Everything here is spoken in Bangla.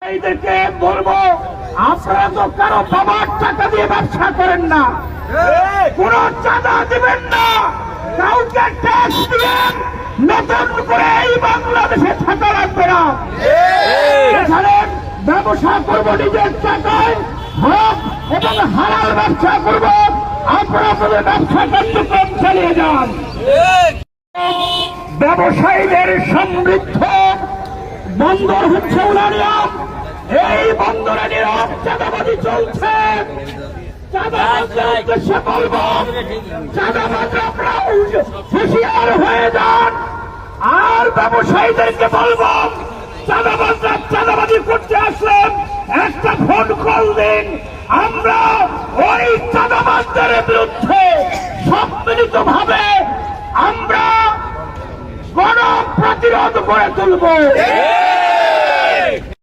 এইদেরকে বলবো, আপনারা তো কারো বাবার টাকা দিয়ে ব্যবসা করেন না, কোন চাঁদা দিবেন না, কাউকে ট্যাক্স দিবেন, নতুন করে এই বাংলাদেশে থাকা লাগবে না। এখানে ব্যবসা করবো নিজের টাকায়, হক এবং হালাল ব্যবসা করবো। আপনারা আপনাদের ব্যবসা কার্যক্রম চালিয়ে যান। ব্যবসায়ীদের সমৃদ্ধ বন্দর হচ্ছে উলানিয়াম। এই বন্দরে নীরব চাঁদাবাজি চলছে। চাঁদাবাজদের উদ্দেশ্যে বলবো, চাঁদাবাজরা আপনারা হুঁশিয়ার হয়ে যান। আর ব্যবসায়ীদেরকে বলবো, চাঁদাবাজরা চাঁদাবাজি করতে আসলেন একটা ফোন কল দিন, আমরা ওই চাঁদাবাজদের বিরুদ্ধে সম্মিলিত ভাবে আমরা গণ প্রতিরোধ করে তুলব।